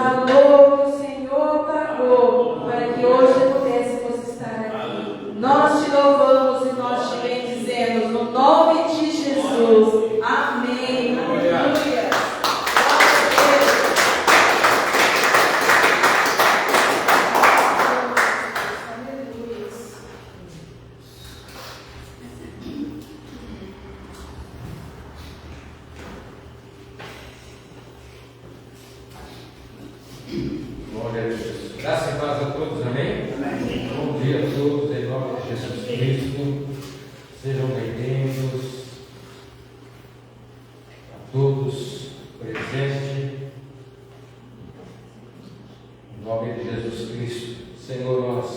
valor que o Senhor pagou para que hoje pudéssemos estar aqui. Nós te louvamos e nós te bendizemos no nome de Jesus. Amém. Aleluia. Glória a Deus. Graça e paz a todos, amém? Amém. Bom dia a todos, em nome de Jesus Cristo. Sejam bem-vindos a todos presentes. Em nome de Jesus Cristo, Senhor, nós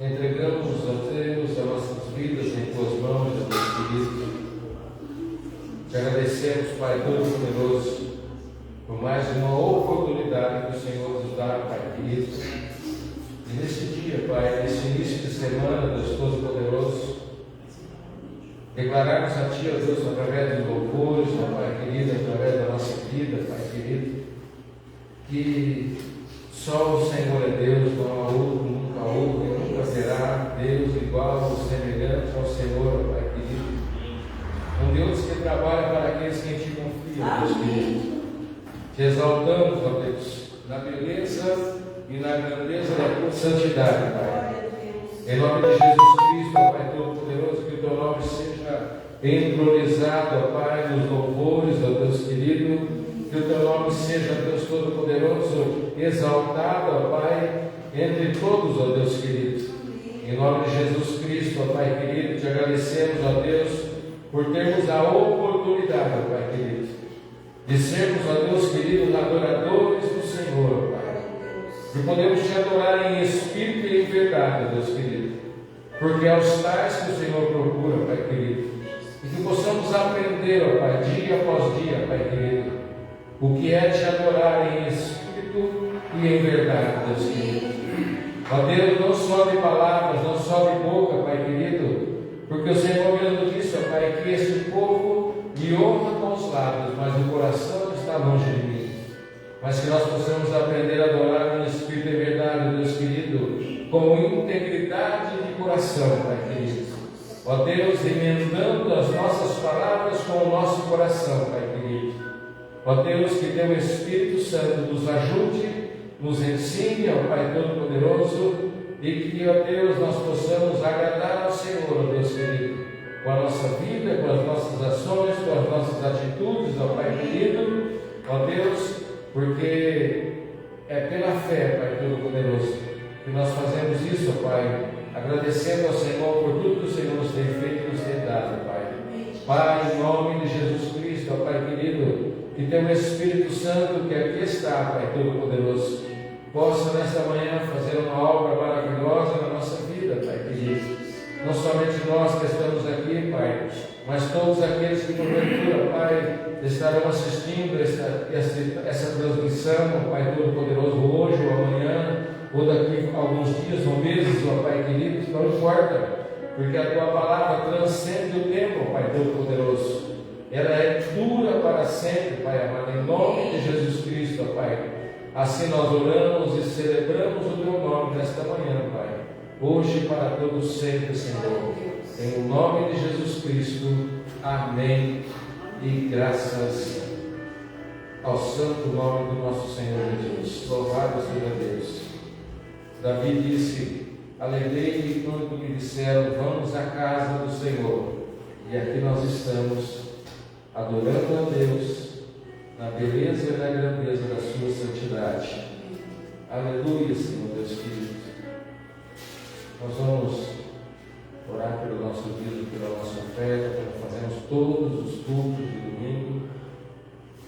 entregamos a Deus as nossas vidas em Tuas mãos, ó Deus querido. Te agradecemos, Pai Todo-Poderoso, por mais uma oportunidade que o Senhor nos dá, Pai querido. E nesse dia, Pai, nesse início de semana, Deus Todo-Poderoso, declararmos a Ti, ó Deus, através dos louvores, ó Pai querido, através da nossa vida, Pai querido, que só o Senhor é Deus, não há outro, nunca houve, e nunca será Deus igual ou semelhante ao Senhor, ó Pai querido. Um Deus que trabalha para aqueles que em Ti confiam, Deus querido. Te exaltamos, ó Deus, na beleza e na grandeza da Tua santidade, Pai. Em nome de Jesus Cristo, ó Pai Todo-Poderoso, que o Teu nome seja entronizado, ó Pai, nos louvores, ó Deus querido. Que o Teu nome seja, Deus Todo-Poderoso, exaltado, ó Pai, entre todos, ó Deus querido. Em nome de Jesus Cristo, ó Pai querido, te agradecemos, ó Deus, por termos a oportunidade, ó Pai querido, de sermos, ó Deus querido, adoradores do Senhor, Pai. Que podemos te adorar em espírito e em verdade, ó Deus querido. Porque é os tais que o Senhor procura, Pai querido. E que possamos aprender, ó Pai, dia após dia, Pai querido, o que é te adorar em espírito e em verdade, Deus querido. Ó Deus, não só de palavras, não só de boca, Pai querido, porque o Senhor mesmo disse, ó Pai, que esse povo me honra com os lábios, mas o coração está longe de mim. Mas que nós possamos aprender a adorar no Espírito e verdade, Deus querido, com integridade de coração, Pai querido. Ó Deus, emendando as nossas palavras com o nosso coração, Pai querido. Ó Deus, que Teu Espírito Santo nos ajude, nos ensine, ó Pai Todo-Poderoso, e que, ó Deus, nós possamos agradar ao Senhor, ó Deus querido, com a nossa vida, com as nossas ações, com as nossas atitudes, ó Pai querido, ó Deus, porque é pela fé, Pai Todo-Poderoso, que nós fazemos isso, ó Pai, agradecendo ao Senhor por tudo que o Senhor nos tem feito e nos tem dado, Pai. Pai, em nome de Jesus Cristo, ó Pai querido, que Teu Espírito Santo que aqui está, Pai Todo-Poderoso, possa nesta manhã fazer uma obra maravilhosa na nossa vida, Pai querido. Não somente nós que estamos aqui, Pai, mas todos aqueles que porventura, Pai, estarão assistindo essa transmissão, Pai Todo-Poderoso, hoje ou amanhã, ou daqui a alguns dias ou meses, ó Pai querido, não importa, porque a Tua palavra transcende o tempo, Pai Todo-Poderoso. Ela é dura para sempre, Pai amado, em nome de Jesus Cristo, ó Pai. Assim nós oramos e celebramos o Teu nome nesta manhã, Pai. Hoje para todos sempre, Senhor. Em nome de Jesus Cristo. Amém. E graças ao santo nome do nosso Senhor Jesus. Louvado seja Deus. Davi disse: alegrei-me quando me disseram, vamos à casa do Senhor. E aqui nós estamos adorando a Deus na beleza e na grandeza da sua santidade. Aleluia, Senhor Deus querido. Nós vamos orar pelo nosso dia, pela nossa oferta, como fazemos todos os cultos de domingo,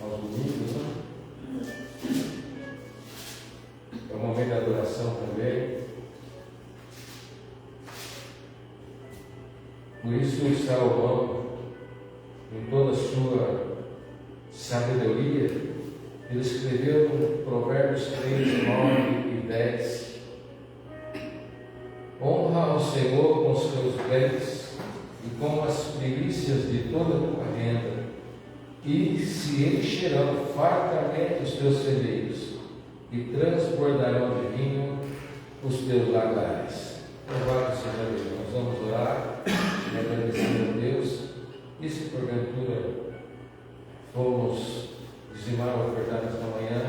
aos domingos, né? É um momento de adoração também. Por isso, Salomão, em toda a sua sabedoria, ele escreveu no Provérbios 3, 9 e 10: honra ao Senhor com os teus bens e com as primícias de toda a tua renda, e se encherão fartamente os teus celeiros, e transbordarão de vinho os teus lagares. Louvado seja Deus. Nós vamos orar e agradecer a Deus. E se porventura fomos dizimar ou ofertar nesta manhã,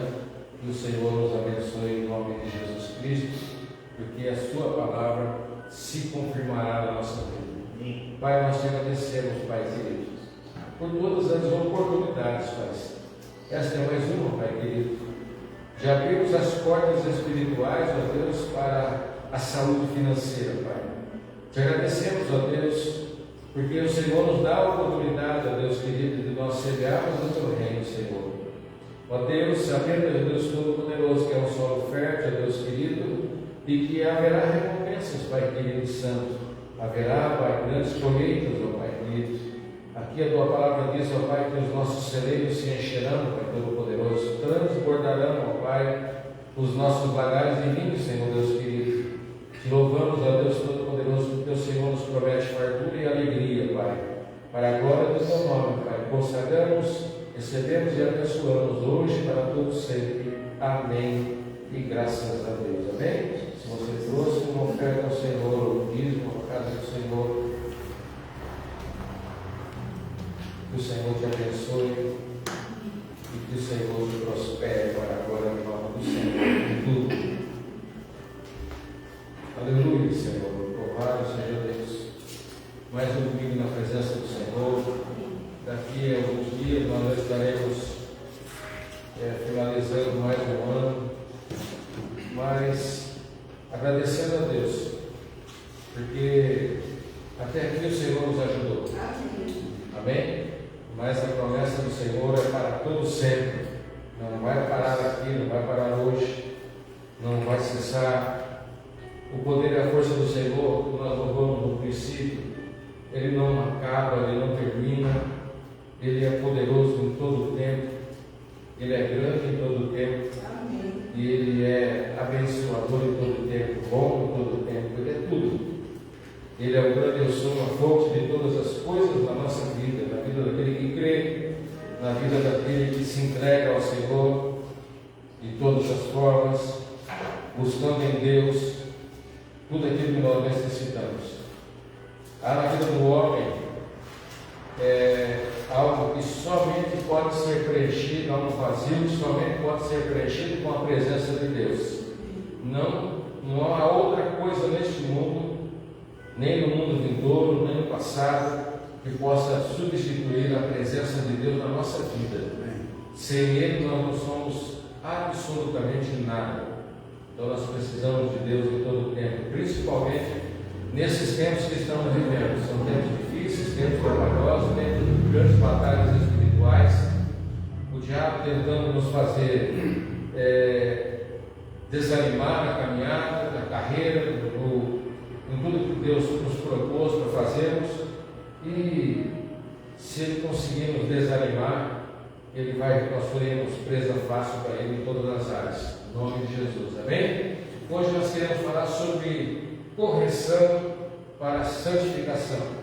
que o Senhor nos abençoe em nome de Jesus Cristo, porque a sua palavra se confirmará na nossa vida. Pai, nós te agradecemos, Pai querido, por todas as oportunidades, Pai. Esta é mais uma, Pai querido. Já abrimos as portas espirituais, ó Deus, para a saúde financeira, Pai. Te agradecemos, ó Deus, porque o Senhor nos dá a oportunidade, ó Deus querido, de nós semearmos no teu reino, Senhor. Ó Deus, sabendo, ó Deus Todo-Poderoso, que é um solo fértil, ó Deus querido, e que haverá recompensas, Pai querido e santo. Haverá, Pai, grandes colheitas, ó Pai querido. Aqui a tua palavra diz, ó Pai, que os nossos celeiros se encherão, Pai Todo-Poderoso, transbordarão, ó Pai, os nossos lagares de vinho, Senhor Deus querido. Te louvamos, ó Deus Todo-Poderoso, porque o Senhor nos promete fartura e alegria, Pai. Para a glória do teu nome, Pai, consagramos, recebemos e abençoamos hoje para todos sempre. Amém. E graças a Deus. Amém? Se você trouxe uma oferta ao Senhor, o dízimo, a casa do Senhor, que o Senhor te abençoe e que o Senhor te prospere para a glória do nome do Senhor em tudo. Aleluia, Senhor. Louvado seja Deus. Mais um domingo na presença do Senhor. Daqui a alguns dias nós estaremos finalizando mais um ano, mas agradecendo a Deus, porque até aqui o Senhor nos ajudou. Amém? Mas a promessa do Senhor é para todo sempre. Não vai parar aqui, não vai parar hoje, não vai cessar. O poder e a força do Senhor, que nós louvamos no princípio, Ele não acaba, Ele não termina. Ele é poderoso em todo o tempo, Ele é grande em todo o tempo. Amém. E Ele é abençoador em todo o tempo, bom em todo o tempo, Ele é tudo. Ele é o grande eu sou, a fonte de todas as coisas na nossa vida, na vida daquele que crê, na vida daquele que se entrega ao Senhor de todas as formas, buscando em Deus tudo aquilo que nós necessitamos. Há na vida do homem algo que somente pode ser preenchido, há um vazio que somente pode ser preenchido com a presença de Deus. Não há outra coisa neste mundo, nem no mundo vindouro, nem no passado, que possa substituir a presença de Deus na nossa vida. Sem Ele nós não somos absolutamente nada. Então nós precisamos de Deus em todo o tempo, principalmente nesses tempos que estamos vivendo. São tempos difíceis, tempos trabalhosos, tempos de grandes batalhas espirituais. O diabo tentando nos fazer desanimar na caminhada, na carreira, em tudo que Deus nos propôs para fazermos. E se Ele conseguir nos desanimar, nós seremos presa fácil para Ele em todas as áreas. Em nome de Jesus. Amém? Hoje nós queremos falar sobre correção para santificação.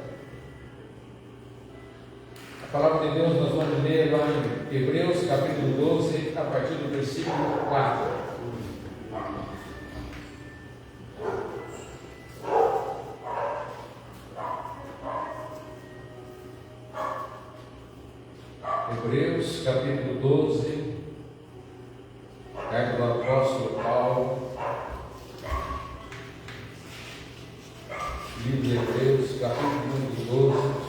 A palavra de Deus nós vamos ler lá em Hebreus capítulo 12, a partir do versículo 4. Hebreus capítulo 12, carta do apóstolo Paulo, livro de Hebreus capítulo 12,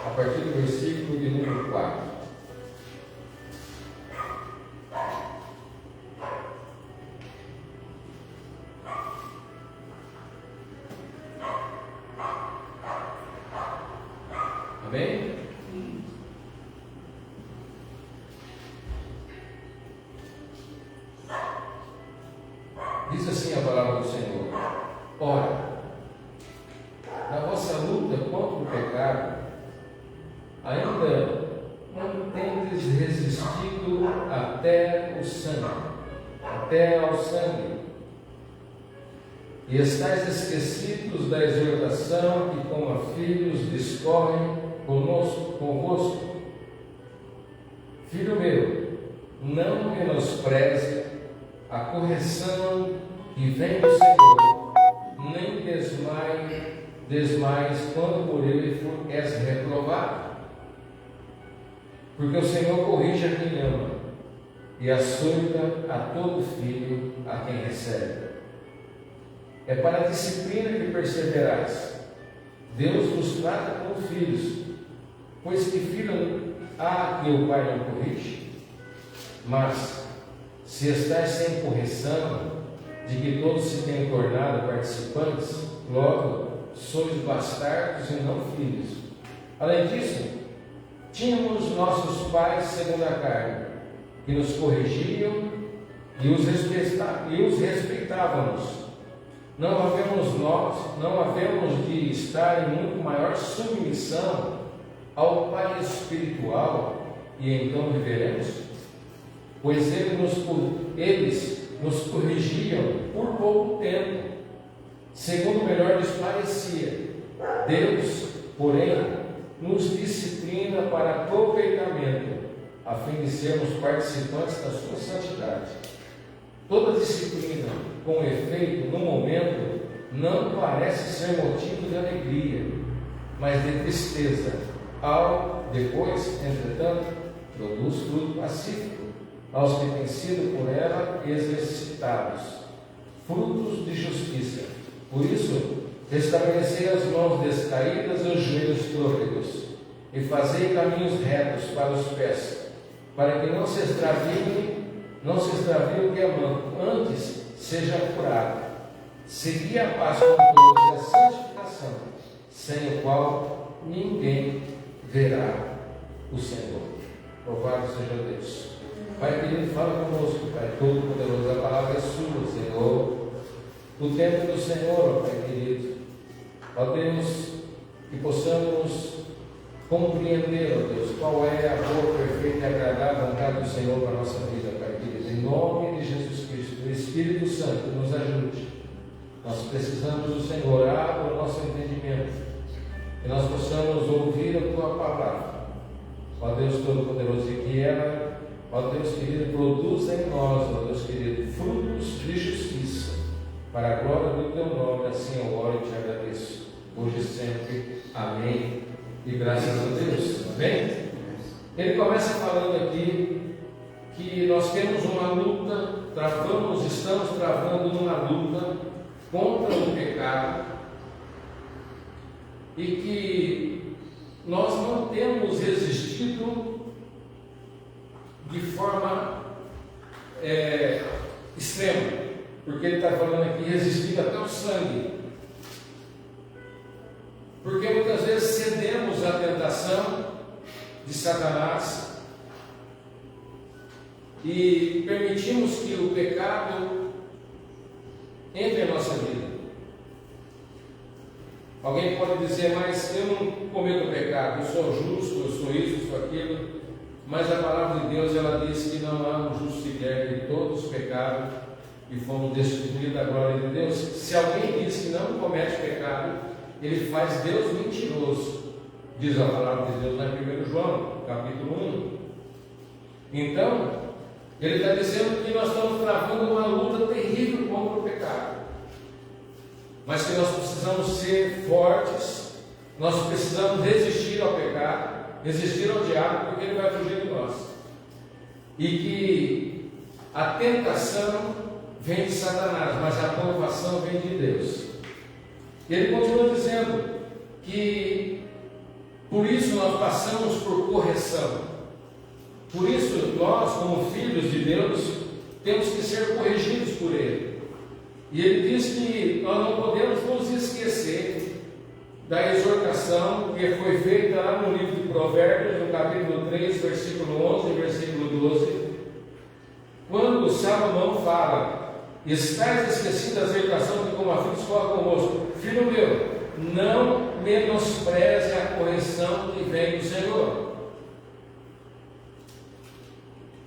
a partir do versículo de número 4. Amém? Diz assim a palavra do Senhor: ora, na vossa luta contra o pecado, ainda não tendes resistido até ao sangue, e estáis esquecidos da exortação que, como a filhos, discorre convosco. Filho meu, não menospreze a correção que vem do Senhor, nem desmaies quando por ele és reprovado. Porque o Senhor corrige a quem ama e açoita a todo filho a quem recebe. É para a disciplina que perseverais. Deus nos trata como filhos, pois que filho há que o pai não corrige? Mas, se estáis sem correção, de que todos se tenham tornado participantes, logo sois bastardos e não filhos. Além disso, tínhamos nossos pais segundo a carne, que nos corrigiam e os respeitávamos. Não havemos de estar em muito maior submissão ao Pai espiritual e então viveremos? Pois eles nos corrigiam por pouco tempo, segundo melhor lhes parecia. Deus, porém, nos disciplina para aproveitamento, a fim de sermos participantes da sua santidade. Toda disciplina, com efeito, no momento, não parece ser motivo de alegria, mas de tristeza. Depois, entretanto, produz fruto pacífico aos que têm sido por ela exercitados, frutos de justiça. Por isso, restabelecei as mãos descaídas e os joelhos trôpegos, e fazei caminhos retos para os pés, para que não se extravie o que é manco, antes seja curado. Segui a paz com todos e a santificação, sem o qual ninguém verá o Senhor. Louvado seja Deus. Pai querido, fala conosco, Pai Todo-Poderoso, a palavra é sua, Senhor. O tempo do Senhor, ó Pai querido. Ó Deus, que possamos compreender, ó Deus, qual é a boa, perfeita e agradável vontade do Senhor para a nossa vida, Pai querido. Em nome de Jesus Cristo, o Espírito Santo nos ajude. Nós precisamos do Senhor, abra o nosso entendimento, que nós possamos ouvir a Tua palavra. Ó Deus Todo-Poderoso, e que ela, ó Deus querido, produza em nós, ó Deus querido, frutos de justiça, para a glória do Teu nome. Assim eu oro e te agradeço, hoje e sempre. Amém. E graças a Deus. Amém? Ele começa falando aqui que nós temos uma luta, estamos travando uma luta contra o pecado, e que nós não temos resistido de forma extrema, porque ele está falando aqui resistir até o sangue, porque muitas vezes cedemos à tentação de Satanás e permitimos que o pecado entre em nossa vida. Alguém pode dizer, mas eu não cometo pecado, eu sou justo, eu sou isso, eu sou aquilo. Mas a palavra de Deus, ela diz que não há um justo sequer, que todos pecaram e fomos destituídos da glória de Deus. Se alguém diz que não comete pecado, ele faz Deus mentiroso, diz a palavra de Deus lá em 1 João, capítulo 1. Então, ele está dizendo que nós estamos travando uma luta terrível contra o pecado, mas que nós precisamos ser fortes, nós precisamos resistir ao pecado, resistir ao diabo, porque ele vai fugir de nós. E que a tentação vem de Satanás, mas a aprovação vem de Deus. Ele continua dizendo que por isso nós passamos por correção. Por isso nós, como filhos de Deus, temos que ser corrigidos por Ele. E Ele diz que nós não podemos nos esquecer da exortação que foi feita lá no livro de Provérbios, no capítulo 3, versículo 11 e versículo 12, quando Salomão fala: estais esquecido da exortação que como a filhos fala convosco. Filho meu, não menospreze a correção que vem do Senhor,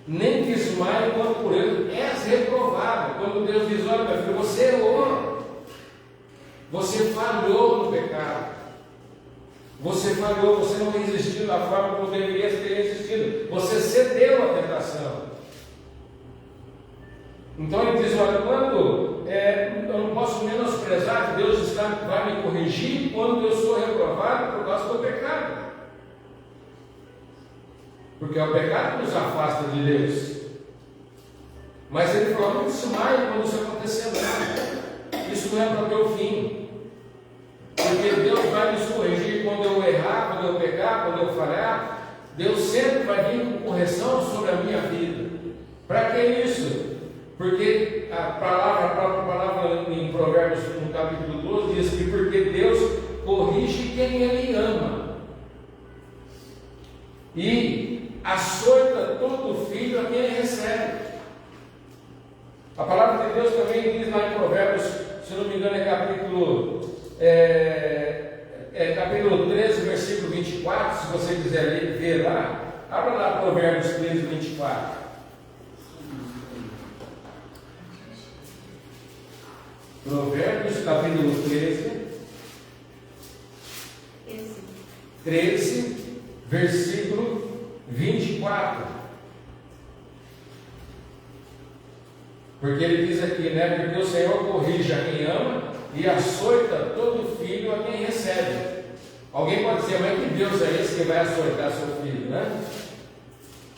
nem desmaie quando por ele és reprovado. Quando Deus diz: olha, meu filho, você errou, você falhou no pecado, Você falhou, você não resistiu da forma como deveria ter resistido. Você cedeu à tentação. Então ele diz, olha, quando eu não posso menosprezar que Deus vai me corrigir quando eu sou reprovado por causa do pecado. Porque é o pecado que nos afasta de Deus. Mas ele falou, não desmaie quando isso acontecer nada. Isso não é para o teu fim. Porque Deus vai nos corrigir quando eu errar, quando eu pecar, quando eu falhar. Deus sempre vai vir com correção sobre a minha vida. Para que isso? Porque a própria palavra em Provérbios, no capítulo 12, diz que porque Deus corrige quem Ele ama. E açoita todo filho a quem Ele recebe. A palavra de Deus também diz lá em Provérbios, se não me engano, capítulo 13, versículo 24, se você quiser ver lá, abra lá Provérbios 13, 24. Provérbios, capítulo 13, versículo 24. Porque ele diz aqui, né? Porque o Senhor corrige a quem ama e açoita todo filho a quem recebe. Alguém pode dizer, mas que Deus é esse que vai açoitar seu filho, né?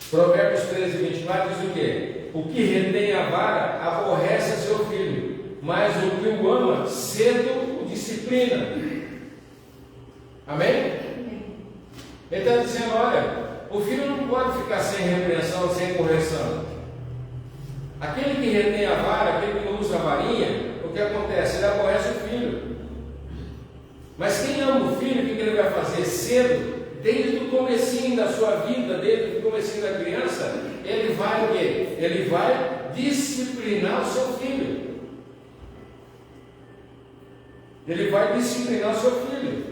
Provérbios 13, 24 diz o quê? O que retém a vara aborrece a seu filho, mas o que o ama cedo o disciplina. Amém? Ele está dizendo, olha, o filho não pode ficar sem repreensão, sem correção. Aquele que retém a vara, aquele que não usa a varinha, o que acontece? Ele aborrece o filho. Mas quem ama o filho, o que ele vai fazer? Cedo, desde o comecinho da sua vida, desde o comecinho da criança, ele vai o quê? Ele vai disciplinar o seu filho. Ele vai disciplinar o seu filho.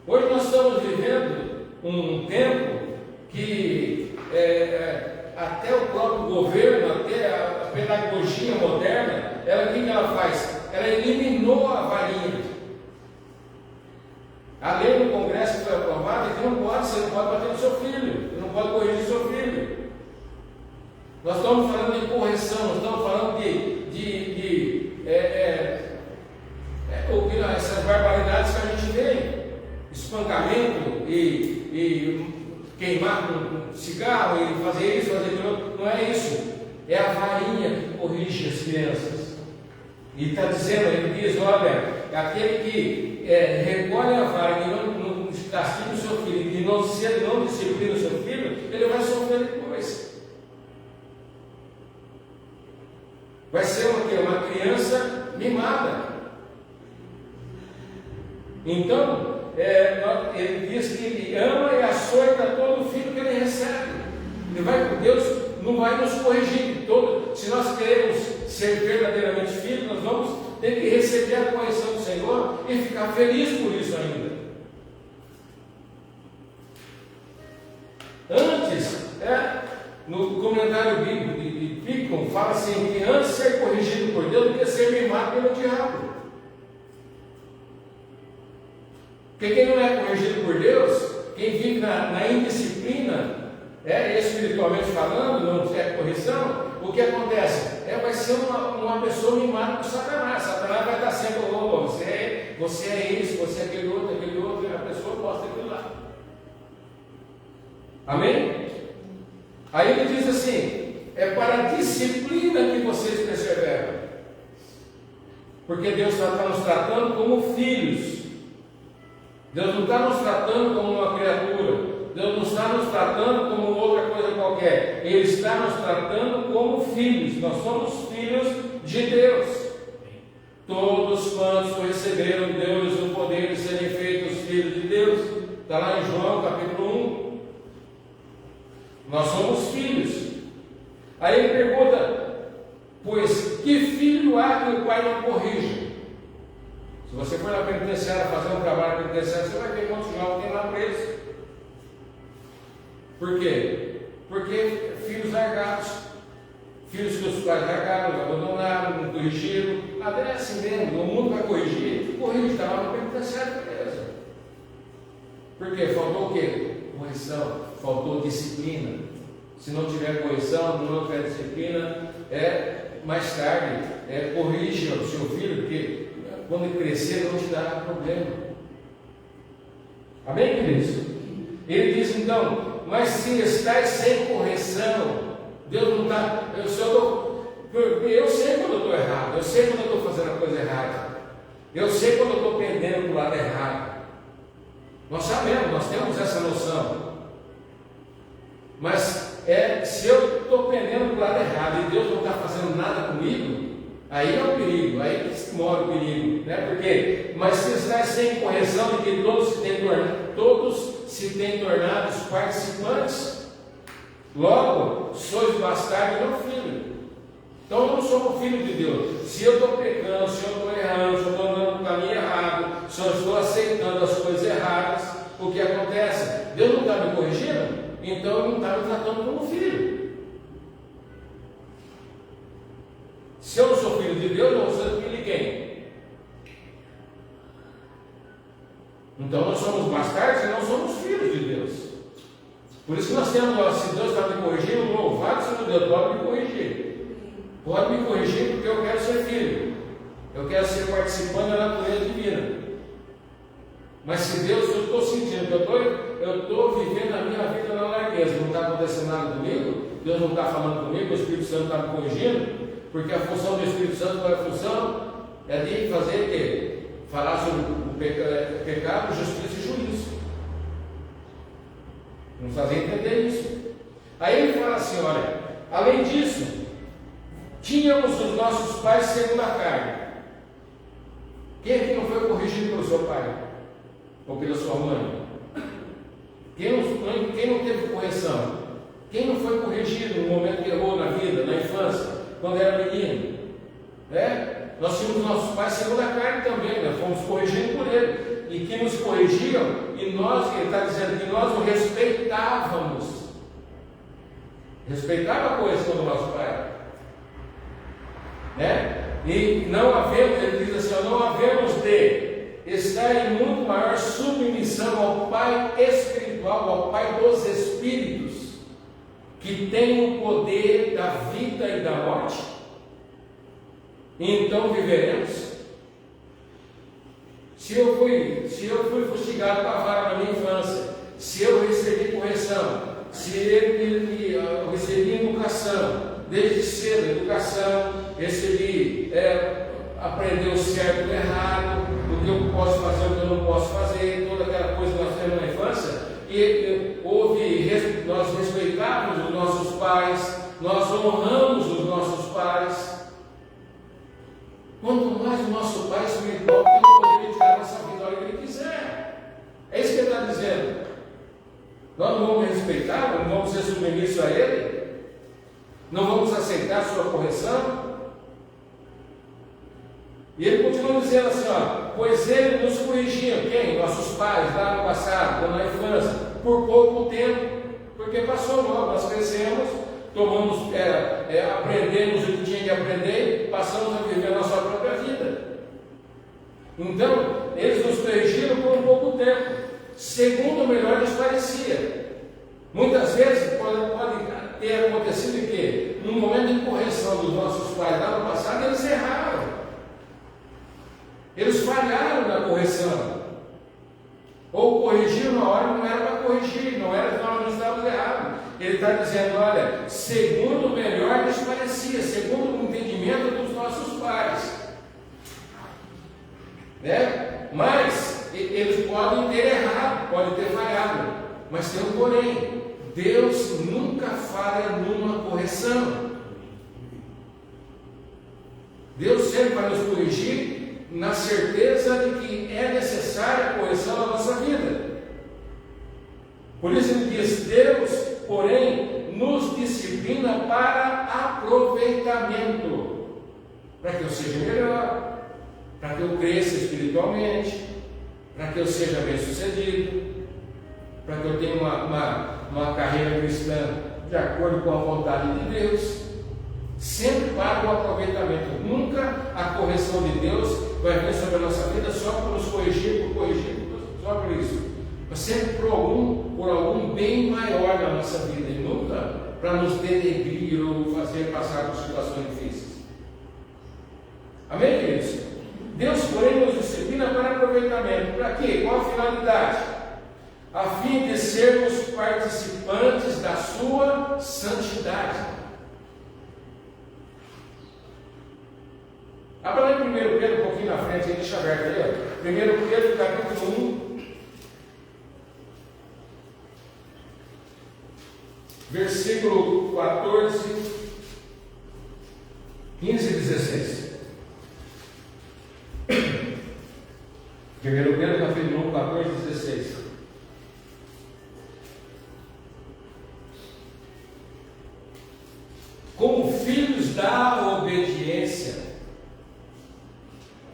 Hoje nós estamos vivendo um tempo que até o próprio governo, até a pedagogia moderna, o que ela faz? Ela eliminou a varinha. A lei no Congresso foi aprovada que você não pode bater no seu filho, você não pode corrigir o seu filho. Nós estamos falando de correção, nós estamos falando essas barbaridades que a gente vê, espancamento e queimar com cigarro e fazer isso, fazer aquilo. Não é isso. É a varinha que corrige as crianças. E está dizendo, ele diz, olha, aquele que recolhe a vara e não castiga o seu filho, e não disciplina o seu filho, ele vai sofrer depois. Vai ser uma criança mimada. Então, ele diz que ele ama e açoita todo filho que ele recebe. Deus não vai nos corrigir. Se nós queremos ser verdadeiramente filhos, nós vamos ter que receber a correção do Senhor e ficar feliz por isso ainda. Antes, no comentário bíblico de Picon, fala assim, que antes ser corrigido por Deus do que ser mimado pelo diabo. Porque quem não é corrigido por Deus, quem vive na indisciplina, espiritualmente falando, não quer correção, o que acontece? Vai ser uma pessoa mimada por Satanás. Satanás vai estar sempre, você é isso, você é aquele outro, e a pessoa gosta daquilo lá. Amém? Aí ele diz assim, é para a disciplina que vocês perseveram. Porque Deus está nos tratando como filhos. Deus não está nos tratando como uma criatura. Deus não está nos tratando como outra coisa qualquer. Ele está nos tratando como filhos. Nós somos filhos de Deus. Todos quantos receberam de Deus o poder de serem feitos filhos de Deus. Está lá em João capítulo 1. Nós somos filhos. Aí ele pergunta, pois que filho há que o pai não corrija? Se você for na penitenciária fazer um trabalho penitenciário, você vai ver quantos jovens tem lá presos. Por quê? Porque filhos largados, filhos que os pais largaram, abandonaram, não corrigiram. Até é assim mesmo, o mundo vai corrigir, corrige, está lá no penitenciário, beleza. Por quê? Faltou o quê? Correção, faltou disciplina. Se não tiver correção, não tiver disciplina, mais tarde, corrija o seu filho, porque quando ele crescer não te dará problema. Amém, queridos? Ele diz então, mas se estáis sem correção, Deus não está. Eu sei quando eu estou errado, eu sei quando eu estou fazendo a coisa errada, eu sei quando eu estou pendendo para o lado errado. Nós sabemos, nós temos essa noção. Mas se eu estou pendendo para o lado errado e Deus não está fazendo nada comigo, aí é o perigo, aí que mora o perigo, né? Porque, mas se está sem correção de que todos se têm tornado participantes, logo sois bastardo e não filho. Então eu não sou um filho de Deus. Se eu estou pecando, se eu estou errando, se eu estou andando no caminho errado, se eu estou aceitando as coisas erradas, o que acontece? Deus não está me corrigindo? Então ele não está me tratando como filho. Se eu não sou filho de Deus, eu sou filho de quem? Então nós somos bastardos e não somos filhos de Deus. Por isso que nós temos, se Deus está me corrigindo, louvado seja Deus, pode me corrigir. Pode me corrigir porque eu quero ser filho. Eu quero ser participante da natureza divina. Mas se Deus, eu estou sentindo que eu estou vivendo a minha vida na largueza, não está acontecendo nada comigo, Deus não está falando comigo, o Espírito Santo está me corrigindo, porque a função do Espírito Santo, qual é a função? É de fazer o quê? Falar sobre o pecado, justiça e juízo. Nos fazer entender isso. Aí ele fala assim, olha, além disso, tínhamos os nossos pais segundo a carne. Quem é que não foi corrigido pelo seu pai? Ou pela sua mãe? Quem não teve correção? Quem não foi corrigido no momento que errou na vida, na infância, quando era menino? Nós tínhamos nossos pais segundo a carne também, nós fomos corrigidos por ele, e que nos corrigiam, e nós, ele está dizendo que nós o respeitávamos. Respeitava a correção do nosso pai. E não havemos, ele diz assim, não havemos de estar em muito maior submissão ao Pai espiritual, ao Pai dos Espíritos, que tem o poder da vida e da morte? Então viveremos. Se eu fui fustigado com a vara na minha infância, se eu recebi correção, se eu recebi educação, desde cedo, educação, recebi, aprender o certo e o errado, o que eu posso fazer, o que eu não posso fazer, toda aquela coisa que nós temos na infância, e nós respeitávamos os nossos pais, nós honramos os nossos pais. Quanto mais o nosso Pai espiritual tem o poder de tirar a nossa vida a hora que Ele quiser. É isso que Ele está dizendo. Nós não vamos respeitar, não vamos ser submissos a Ele, não vamos aceitar a sua correção. E ele continua dizendo assim, pois ele nos corrigia, quem? Nossos pais, lá no passado, na infância, por pouco tempo, porque passou logo, nós crescemos, tomamos, aprendemos o que tinha que aprender, passamos a viver a nossa própria vida. Então, eles nos corrigiram por um pouco tempo, segundo o melhor lhes parecia. Muitas vezes pode ter acontecido que, no momento de correção dos nossos pais lá no passado, eles erraram. Eles falharam na correção. Ou corrigiram na hora que não era para corrigir, não era que nós estávamos errados. Ele está dizendo, olha, segundo o melhor lhes parecia, segundo o entendimento dos nossos pais. Mas eles podem ter errado, podem ter falhado. Mas tem um porém, Deus nunca falha numa correção. Deus sempre vai nos corrigir na certeza de que é necessária a correção na nossa vida. Por isso ele diz, Deus, porém, nos disciplina para aproveitamento, para que eu seja melhor, para que eu cresça espiritualmente, para que eu seja bem sucedido, para que eu tenha uma carreira cristã de acordo com a vontade de Deus. Sempre para o aproveitamento. Nunca a correção de Deus vai vir sobre a nossa vida só para nos corrigir, só por isso. mas sempre por algum bem maior na nossa vida, e nunca para nos denegrir ou fazer passar por situações difíceis. Amém, queridos? Deus, porém, nos disciplina para aproveitamento. Para quê? Qual a finalidade? A fim de sermos participantes da sua santidade. Abra lá em 1 Pedro, um pouquinho na frente, aí, deixa aberto aí, ó. 1 Pedro, capítulo 1, versículo 14, 15 e 16. 1 Pedro, capítulo 1, 14 e 16. Como filhos da obediência,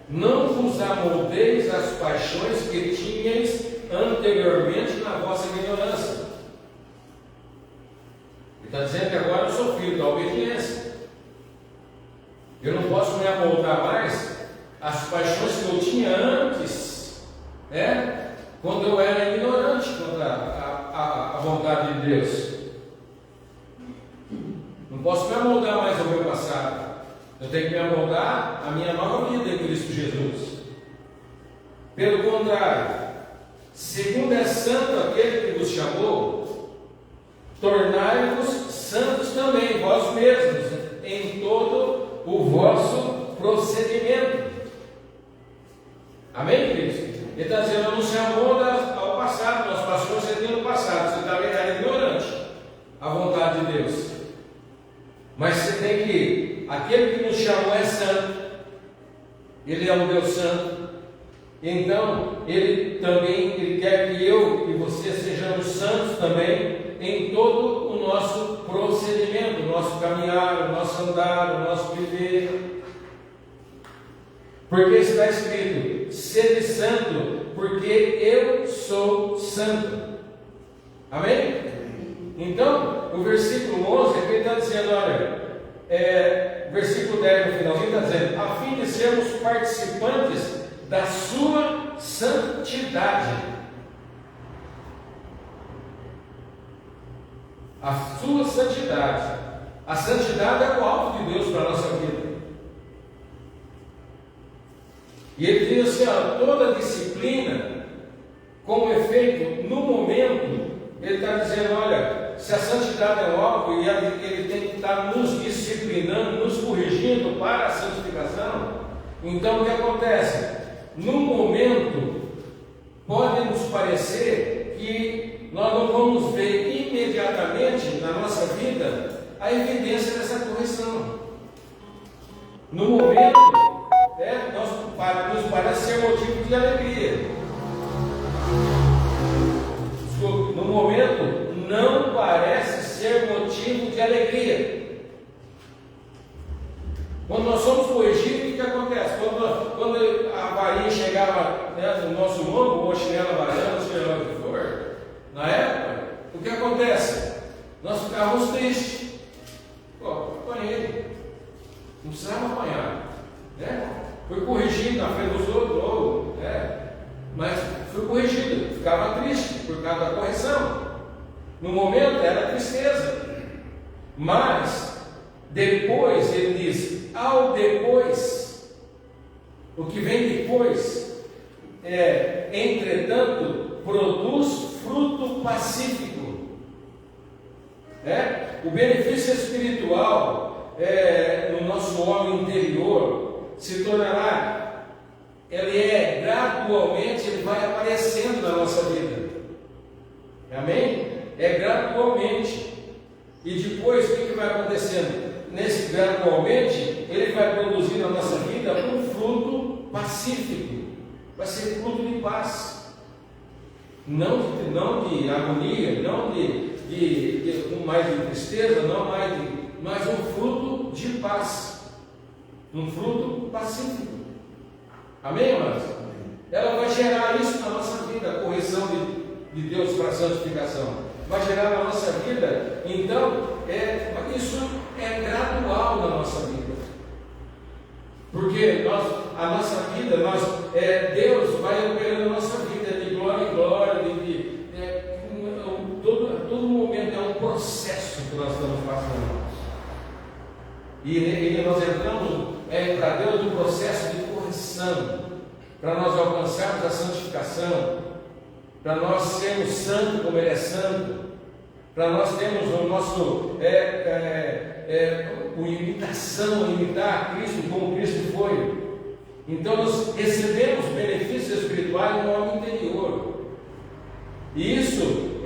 não vos amoldeis às paixões que tinhais anteriormente na vossa ignorância. Ele está dizendo que agora eu sou filho da obediência. Eu não posso me amoldar mais às paixões que eu tinha antes, né? Quando eu era ignorante contra a vontade de Deus. Não posso me amoldar mais ao meu passado. Eu tenho que me amoldar à minha nova vida em Cristo Jesus. Pelo contrário, segundo é santo aquele que vos chamou, tornai-vos santos também, vós mesmos, em todo o vosso procedimento. Amém, queridos? Ele está dizendo, não se amolda ao passado, nós passamos você tem no passado, você também era ignorante à vontade de Deus. Mas você tem que, aquele que nos chamou é santo, ele é um Deus santo, então ele quer que eu e você sejamos santos também em todo o nosso procedimento, o nosso caminhar, o nosso andar, o nosso viver. Porque está escrito, sede santo, porque eu sou santo. Amém? Então, o versículo 11, aqui ele está dizendo, olha, versículo 10 no finalzinho está dizendo, a fim de sermos participantes da sua santidade. A sua santidade. A santidade é o alvo de Deus para a nossa vida. E ele diz assim, ó, toda disciplina, com efeito, no momento, ele está dizendo, olha, se a santidade é o alvo, e ele tem que estar nos disciplinando, nos corrigindo para a santificação, então o que acontece? No momento, pode nos parecer que nós não vamos ver imediatamente na nossa vida a evidência dessa correção. No momento, nos parece ser motivo de alegria. No momento, não parece ser motivo de alegria. Quando nós somos corrigidos, o que acontece? Quando a varinha chegava, né, no nosso ombro, ou a chinela varanda, seja lá o que for, na época, o que acontece? Nós ficávamos tristes. Pô, apanhei. Não precisava apanhar, né? Fui corrigido na frente dos outros, mas fui corrigido, ficava triste por causa da correção. No momento era tristeza, mas depois ele diz, ao depois, o que vem depois entretanto, produz fruto pacífico. O benefício espiritual no nosso homem interior se tornará, ele gradualmente, ele vai aparecendo na nossa vida. Amém? Gradualmente. E depois o que vai acontecendo? Nesse gradualmente, ele vai produzir na nossa vida um fruto pacífico. Vai ser fruto de paz. Não de agonia, não mais de tristeza, mas um fruto de paz. Um fruto pacífico. Amém, amados? Ela vai gerar isso na nossa vida, a correção de Deus para a santificação. Vai gerar na nossa vida, então, isso é gradual na nossa vida. Porque a nossa vida, Deus vai operando a nossa vida de glória em glória, E nós entramos para Deus no processo de correção, para nós alcançarmos a santificação, para nós sermos santos como Ele é santo, para nós termos o nosso imitar Cristo como Cristo foi. Então nós recebemos benefícios espirituais no homem interior. E isso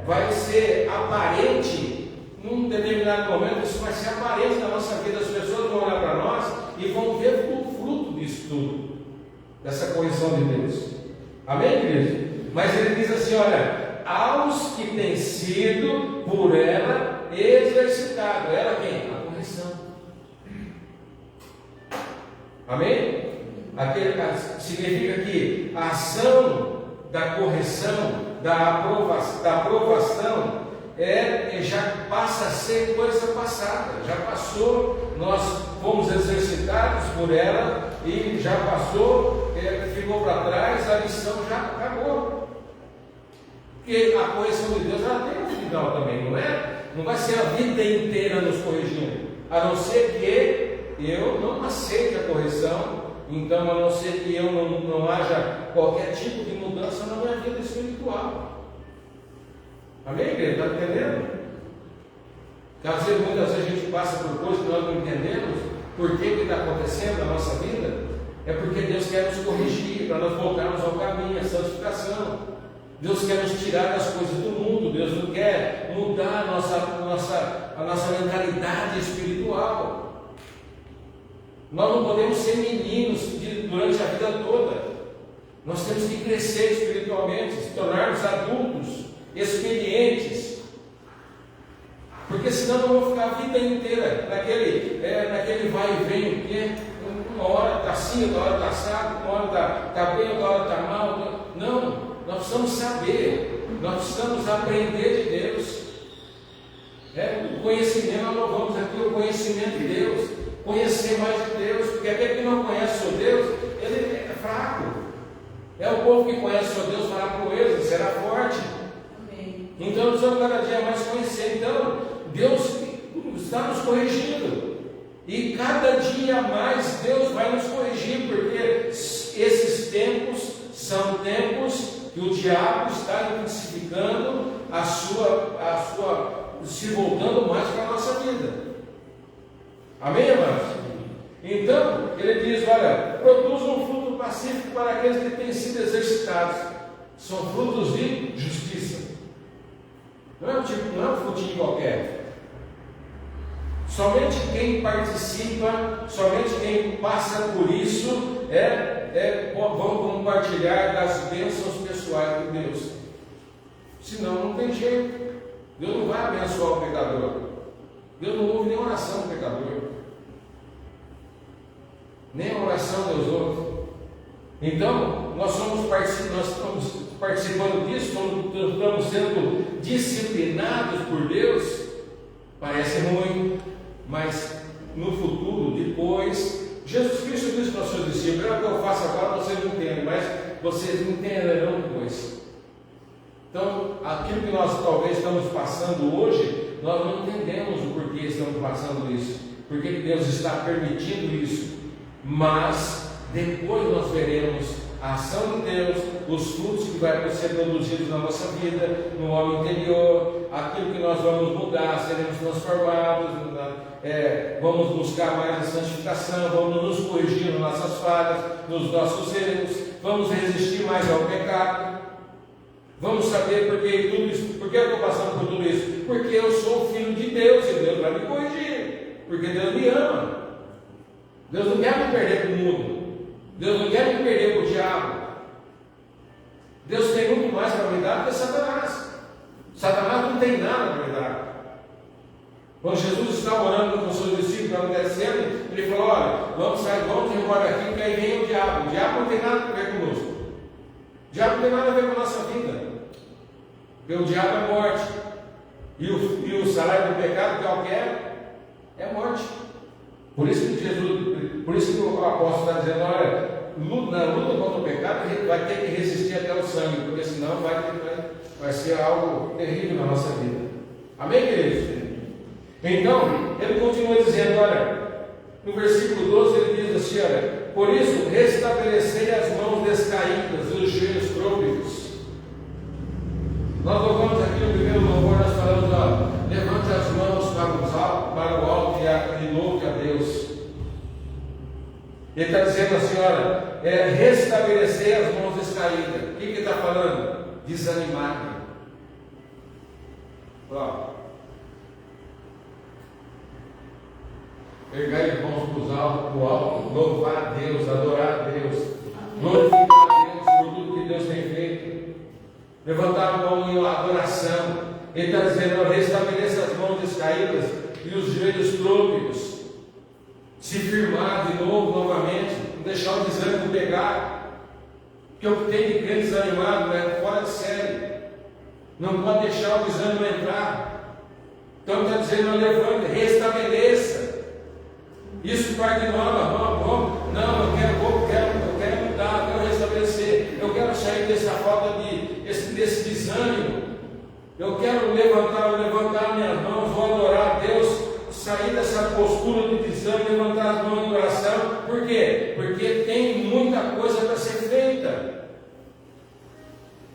vai ser aparente, num determinado momento, isso vai ser aparente na nossa vida. As pessoas vão olhar para nós e vão ver o fruto disso tudo, dessa correção de Deus. Amém, querido? Mas ele diz assim: olha, aos que têm sido por ela exercitado. Ela quem? A correção. Amém? Significa que a ação da correção, da aprovação, já passa a ser coisa passada, já passou, nós fomos exercitados por ela e já passou, ficou para trás, a lição já acabou. Porque a correção de Deus ela tem um final também, não é? Não vai ser a vida inteira nos corrigindo, a não ser que eu não aceite a correção. Então, a não ser que eu não haja qualquer tipo de mudança na minha vida espiritual. Amém, igreja? Está entendendo? Às vezes, muitas vezes a gente passa por coisas que nós não entendemos por que está acontecendo na nossa vida. É porque Deus quer nos corrigir, para nós voltarmos ao caminho, à santificação. Deus quer nos tirar das coisas do mundo. Deus não quer mudar a nossa mentalidade espiritual. Nós não podemos ser meninos durante a vida toda. Nós temos que crescer espiritualmente, se tornarmos adultos, experientes. Porque senão eu vou ficar a vida inteira naquele vai e vem, porque uma hora está assim, outra hora está assado, uma hora está bem, outra hora está mal. Não, nós precisamos saber, nós precisamos aprender de Deus. O conhecimento, nós louvamos aqui o conhecimento de Deus. Conhecer mais de Deus, porque aquele que não conhece o seu Deus, ele é fraco. É o povo que conhece o seu Deus, fará proeza, será forte. Amém. Então nós precisamos cada dia mais conhecer. Então, Deus está nos corrigindo. E cada dia mais Deus vai nos corrigir, porque esses tempos são tempos que o diabo está intensificando se voltando mais para a nossa vida. Amém, amados? Então, ele diz: olha, produz um fruto pacífico para aqueles que têm sido exercitados. São frutos de justiça. Não é um frutinho qualquer. Somente quem participa, somente quem passa por isso, vão compartilhar das bênçãos pessoais de Deus. Senão não tem jeito. Deus não vai abençoar o pecador. Deus não ouve nem oração do pecador, nem a oração Deus ouve. Então, nós estamos participando disso, estamos sendo disciplinados por Deus. Parece ruim, mas no futuro, depois, Jesus Cristo disse para os seus discípulos: o que eu faço agora vocês não entendem, mas vocês entenderão depois. Então, aquilo que nós talvez estamos passando hoje, nós não entendemos o porquê estamos passando isso, porque Deus está permitindo isso, mas depois nós veremos a ação de Deus, os frutos que vai ser produzidos na nossa vida, no homem interior, aquilo que nós vamos mudar, seremos transformados, vamos buscar mais a santificação, vamos nos corrigir nas nossas falhas, nos nossos erros, vamos resistir mais ao pecado. Vamos saber por que eu estou passando por tudo isso? Porque eu sou filho de Deus e Deus vai me corrigir, porque Deus me ama. Deus não quer me perder para o mundo, Deus não quer me perder para o diabo. Deus tem muito mais para me dar do que Satanás. Satanás não tem nada para me dar. Quando Jesus estava orando com os seus discípulos, estava descendo, ele falou: olha, vamos sair, vamos embora aqui, porque aí vem o diabo. O diabo não tem nada a ver conosco. O diabo não tem nada a ver com a nossa vida. Porque o diabo é morte. E o salário do pecado, que é o que é morte. Por isso que o apóstolo está dizendo: olha, na luta contra o pecado, a gente vai ter que resistir até o sangue, porque senão vai ser algo terrível na nossa vida. Amém, queridos? Então, ele continua dizendo, olha, no versículo 12 ele diz assim, olha, por isso restabelecei as mãos descaídas e os joelhos trôpegos. Nós louvamos aqui no primeiro louvor, nós falamos, ó, levante as mãos para o alto e louve a Deus. Ele está dizendo assim, olha, restabelecer as mãos descaídas. O que ele está falando? Desanimado. Ó, pegar as mãos para o alto, louvar a Deus, adorar a Deus, glorificar a Deus por tudo que Deus tem feito, levantar a mão em adoração. Ele está dizendo, restabeleça as mãos descaídas e os joelhos trôpegos, se firmar de novo, novamente, não deixar o desânimo pegar, porque o que tem de crente desanimado é fora de série, não pode deixar o desânimo entrar. Então ele está dizendo, levante, restabeleça. Isso parte de nós, vamos, não, eu quero mudar, eu quero restabelecer, eu quero sair dessa falta desse desânimo, eu quero levantar minhas mãos, vou adorar a Deus, sair dessa postura de desânimo, levantar as mãos em oração. Por quê? Porque tem muita coisa para ser feita,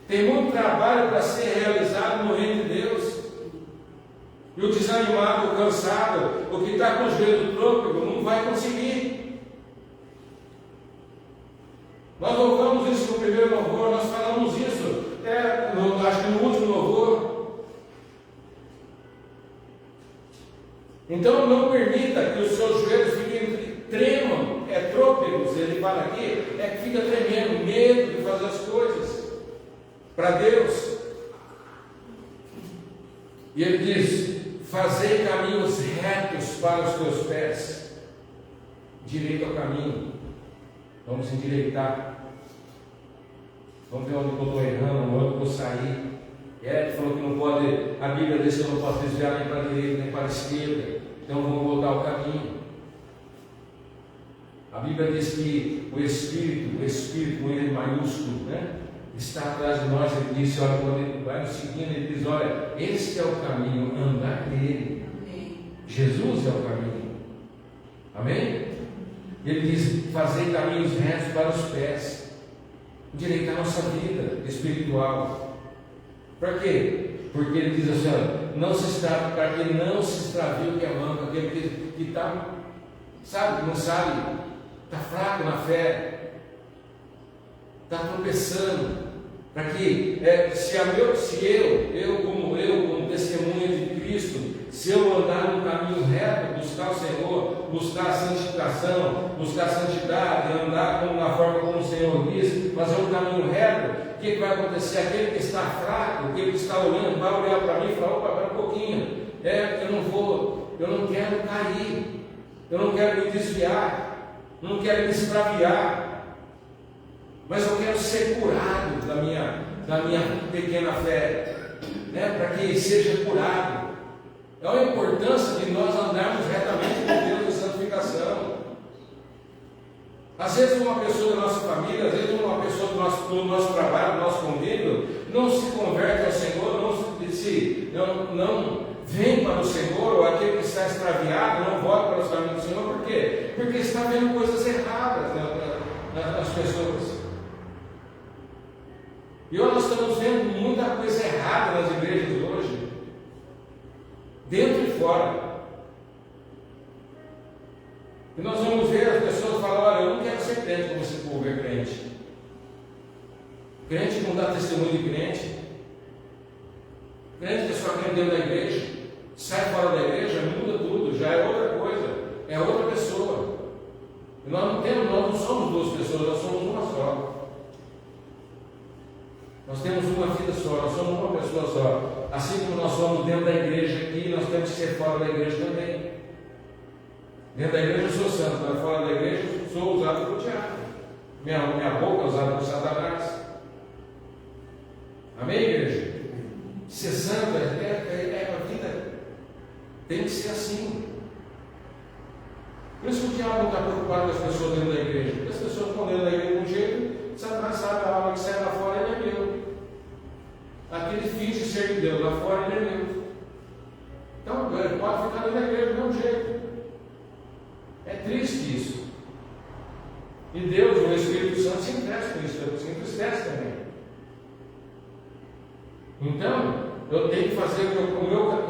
tem muito trabalho para ser realizado no reino de Deus. E o desanimado, o cansado, o que está com o joelho trôpego, não vai conseguir. Nós louvamos isso no primeiro louvor, nós falamos isso, acho que no último louvor. Então não permita que os seus joelhos fiquem tremam, trôpegos, ele fala aqui, que fica tremendo, medo de fazer as coisas para Deus. E ele diz, fazei caminhos retos para os teus pés, direito ao caminho, vamos endireitar, vamos ver onde eu estou errando, onde eu vou sair. Ele falou que não pode, a Bíblia diz que eu não posso desviar nem para a direita nem para a esquerda, então vamos voltar ao caminho. A Bíblia diz que o Espírito com ele maiúsculo, está atrás de nós. Ele disse, olha, quando ele vai nos seguindo, ele diz, olha, este é o caminho, andar nele. Amém. Jesus é o caminho. Amém? Ele diz, fazer caminhos retos para os pés, endireitar nossa vida espiritual. Para quê? Porque ele diz assim, olha, para que não se extravie o que é manco, aquele que está, sabe, que não sabe, está fraco na fé, está tropeçando, para que eu como testemunha de Cristo, se eu andar no caminho reto, buscar o Senhor, buscar a santificação, buscar a santidade, andar na forma como o Senhor diz, fazer um caminho reto, o que vai acontecer? Aquele que está fraco, aquele que está olhando, vai olhar para mim e falar, opa, espera um pouquinho, eu não quero cair, eu não quero me desviar, não quero me extraviar, mas eu quero ser curado da minha pequena fé, para que seja curado. É a importância de nós andarmos retamente com Deus em santificação. Às vezes uma pessoa da nossa família, às vezes uma pessoa do nosso trabalho, do nosso convívio, não se converte ao Senhor, não vem para o Senhor, ou aquele que está extraviado, não volta para os caminhos do Senhor. Por quê? Porque está vendo coisas erradas nas pessoas. E hoje nós estamos vendo muita coisa errada nas igrejas hoje, dentro e fora. E nós vamos ver as pessoas falar, olha, eu não quero ser crente como esse povo é crente. Crente não dá testemunho de crente. Crente que é só crente dentro da igreja, sai fora da igreja, muda tudo, já é outra coisa, é outra pessoa. E nós não somos duas pessoas, nós somos uma só. Nós temos uma vida só, nós somos uma pessoa só. Assim como nós somos dentro da igreja aqui, nós temos que ser fora da igreja também. Dentro da igreja eu sou santo, mas fora da igreja eu sou usado pelo diabo. Minha boca é usada por Satanás. Amém, igreja? Ser santo é a vida. Tem que ser assim. Por isso que o diabo não está preocupado com as pessoas dentro da igreja. Porque as pessoas estão dentro da igreja de um jeito, Satanás sabe a alma que sai lá fora, ele é meu. Aquele finge ser de Deus, lá fora ele é meu. Então Não, ele pode ficar na igreja do mesmo jeito. É triste isso. E Deus, o Espírito Santo, se entristece com isso, se entristece também. Então, eu tenho que fazer o meu,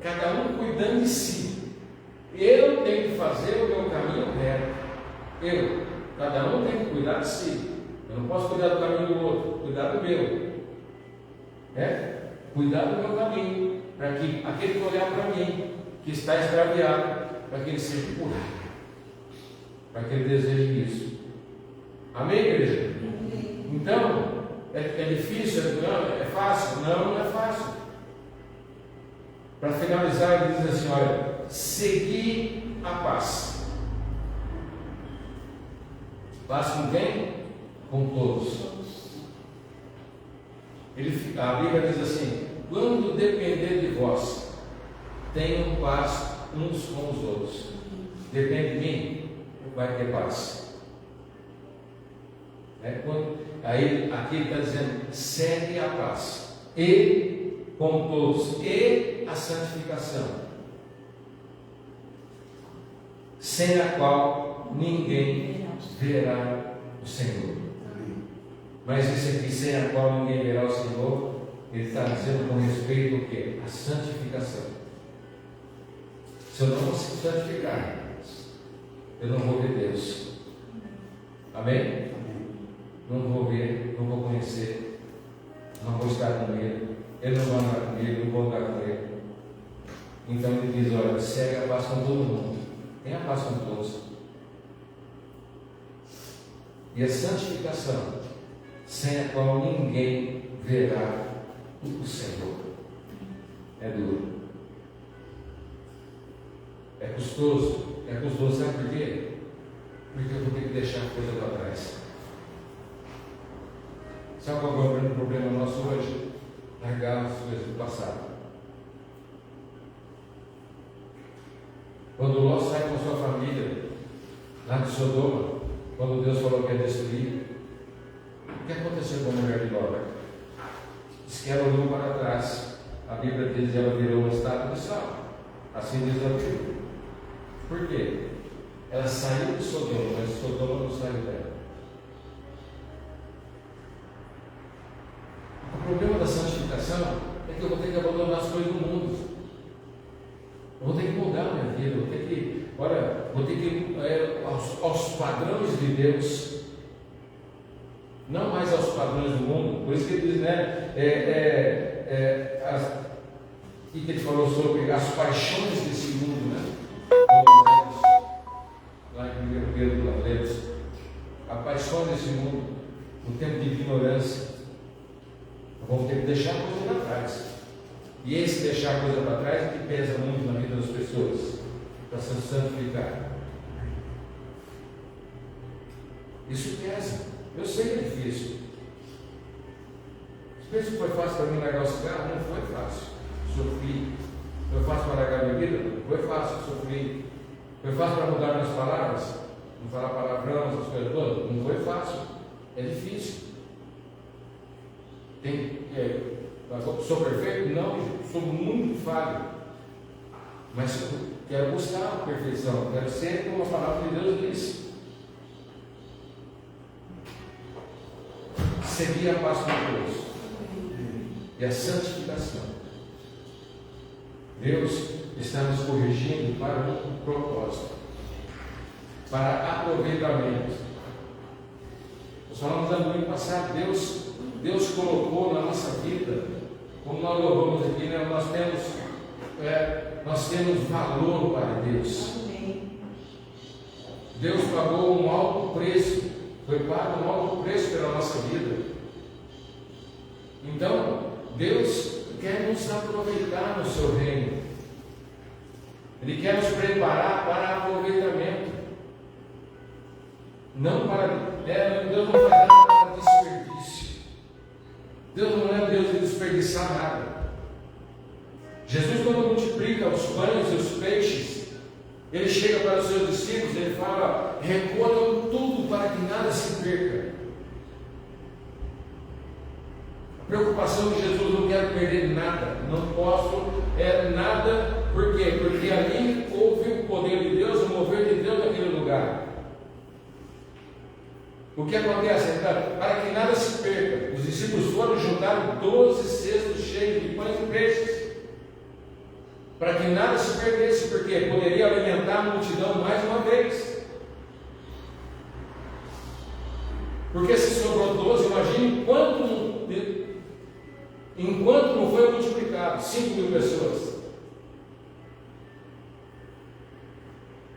cada um cuidando de si. Eu tenho que fazer o meu caminho reto. Cada um tem que cuidar de si. Eu não posso cuidar do caminho do outro, cuidar do meu. Cuidar do meu caminho, para que aquele que olhar para mim, que está extraviado, para que ele seja curado, para que ele deseje isso. Amém, igreja? Amém. Então, é difícil, é fácil? Não, não é fácil. Para finalizar, ele diz assim: olha, seguir a paz. Paz com quem? Com todos. A Bíblia diz assim: quando depender de vós, tenham paz uns com os outros. Depende de mim, vai ter paz. Aí aqui ele está dizendo: segue a paz, e com todos, e a santificação, sem a qual ninguém verá o Senhor. Mas isso aqui, sem a qual ninguém verá o Senhor, ele está dizendo com respeito ao quê? A santificação. Se eu não me santificar, eu não vou ver Deus. Amém? Não vou ver, não vou conhecer, não vou estar com Ele, Ele não vai andar comigo, não vou andar com Ele. Então ele diz: olha, segue a paz com todo mundo, tenha paz com todos. E a santificação, sem a qual ninguém verá o Senhor. É duro, é custoso, sabe por quê? Porque eu vou ter que deixar a coisa para trás. Sabe qual é o grande problema nosso hoje? Largar as coisas do passado. Quando Ló sai com sua família lá de Sodoma, quando Deus falou que ia destruir, o que aconteceu com a mulher de Ló? Diz que ela olhou para trás. A Bíblia diz que ela virou uma estátua de sal. Assim diz a Bíblia. Por quê? Ela saiu de Sodoma, mas Sodoma não saiu dela. O problema da santificação é que eu vou ter que abandonar as coisas do mundo. Eu vou ter que mudar a minha vida. Vou ter que ir aos padrões de Deus. Não mais aos padrões do mundo. Por isso que ele diz, né? E que ele falou sobre as paixões desse mundo, né? Lá em 1 Pedro, lemos. A paixão desse mundo, no tempo de ignorância. Vamos ter que deixar a coisa para trás. E esse deixar a coisa para trás é que pesa muito na vida das pessoas, para se santificar. Isso pesa. Eu sei que é difícil. Você pensa que foi fácil para mim largar o cigarro? Não foi fácil. Sofri. Foi fácil para largar a bebida? Não foi fácil. Sofri. Foi fácil para mudar minhas palavras? Não falar palavrão, essas coisas todas? Não foi fácil. É difícil. Sou perfeito? Não, sou muito falho. Mas eu quero buscar a perfeição. Quero ser como a palavra de Deus diz. Seguir a paz com Deus e a santificação. Deus está nos corrigindo para um propósito, para aproveitamento. Nós falamos no domingo passado, Deus colocou na nossa vida, como nós louvamos aqui, né? Nós temos valor para Deus. Deus pagou um alto preço, foi pago um alto preço pela nossa vida. Então, Deus quer nos aproveitar no seu reino. Ele quer nos preparar para aproveitamento. Não para. Deus não faz nada para desperdício. Deus não é Deus de desperdiçar nada. Jesus, quando multiplica os pães e os peixes, ele chega para os seus discípulos, ele fala: recolham tudo para que nada se perca. A preocupação de Jesus: não quero perder nada, não posso nada Por quê? Porque ali houve o poder de Deus, o mover de Deus naquele lugar. O que acontece? Para que nada se perca, os discípulos foram e juntaram 12 cestos cheios de pães e peixes. Para que nada se perdesse, porque poderia alimentar a multidão mais uma vez. Porque se sobrou 12, imagine enquanto não foi multiplicado, 5.000 pessoas.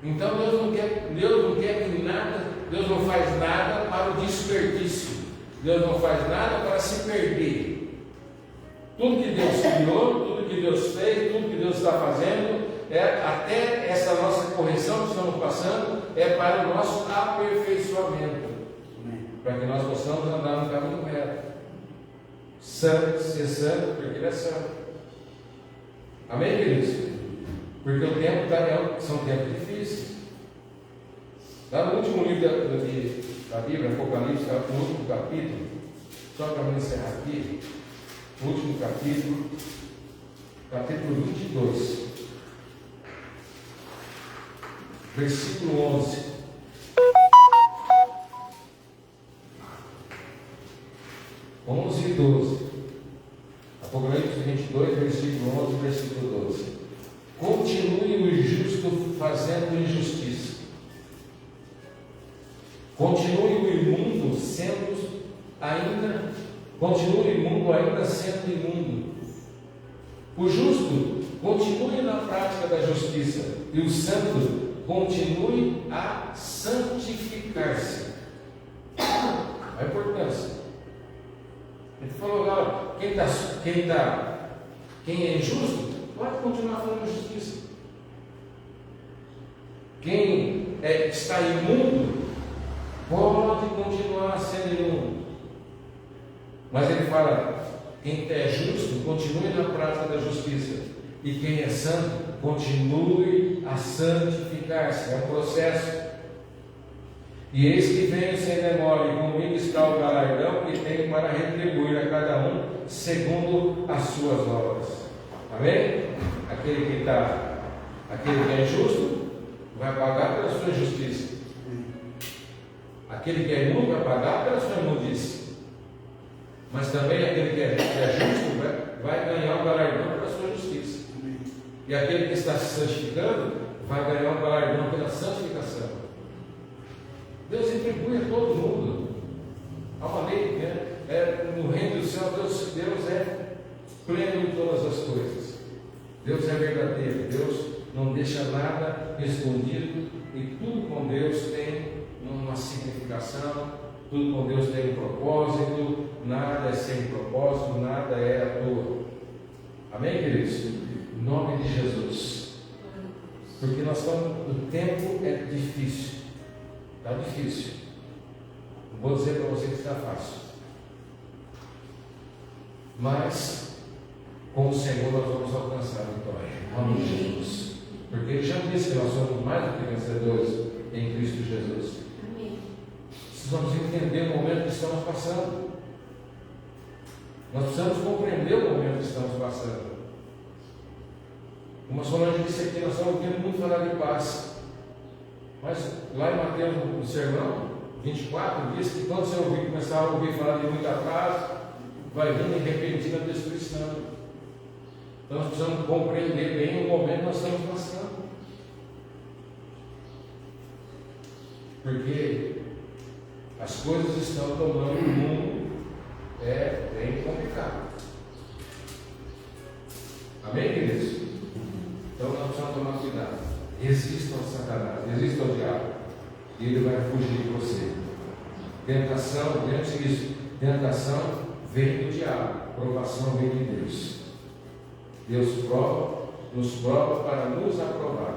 Então Deus não quer que nada, Deus não faz nada para o desperdício, Deus não faz nada para se perder. Tudo que Deus criou, tudo que Deus fez, tudo que Deus está fazendo, até essa nossa correção que estamos passando, é para o nosso aperfeiçoamento, para que nós possamos andar no caminho reto, santo, ser santo, porque Ele é santo. Amém, queridos? Porque o tempo são tempos difíceis. Lá no último livro da Bíblia, Apocalipse, no último capítulo, só para me encerrar aqui, o último capítulo, capítulo 22, versículo 11. E 12. Apocalipse 22, versículo 11, versículo 12. Continue o justo fazendo injustiça. Continue o imundo ainda sendo imundo. O justo continue na prática da justiça, e o santo continue a santificar-se. A importância. Ele falou agora, quem é injusto, pode continuar fazendo justiça. Quem está imundo, pode continuar sendo imundo. Mas ele fala, quem é justo, continue na prática da justiça. E quem é santo, continue a santificar-se. É um processo. E eis que venho sem demora, e comigo está o galardão que tenho para retribuir a cada um segundo as suas obras. Amém? Aquele que é injusto vai pagar pela sua injustiça. Aquele que é imundo vai pagar pela sua imundice. Mas também aquele que é justo vai ganhar o galardão pela sua justiça. E aquele que está se santificando vai ganhar o galardão pela santificação. Deus retribui a todo mundo. Há uma lei, né? No reino do céu, Deus é pleno em todas as coisas. Deus é verdadeiro. Deus não deixa nada escondido. E tudo com Deus tem uma significação. Tudo com Deus tem um propósito. Nada é sem propósito. Nada é à toa. Amém, queridos? Em nome de Jesus. Porque nós estamos. O tempo é difícil. Está difícil. Não vou dizer para você que está fácil. Mas, com o Senhor, nós vamos alcançar a vitória. Em nome de Jesus. Porque Ele já disse que nós somos mais do que vencedores em Cristo Jesus. Amém. Precisamos entender o momento que estamos passando. Nós precisamos compreender o momento que estamos passando. Como a Solange disse aqui, nós estamos ouvindo muito falar de paz. Mas lá em Mateus, no sermão 24, diz que quando você começar a ouvir falar de muita paz, vai vir em repentina destruição. Então nós precisamos compreender bem o momento que nós estamos passando. Porque as coisas estão tomando um mundo bem complicado. Amém, queridos? Então nós precisamos tomar cuidado. Resistam a Satanás, resistam ao diabo, e ele vai fugir de você. Tentação, lembre-se disso, tentação vem do diabo, provação vem de Deus. Deus nos prova para nos aprovar.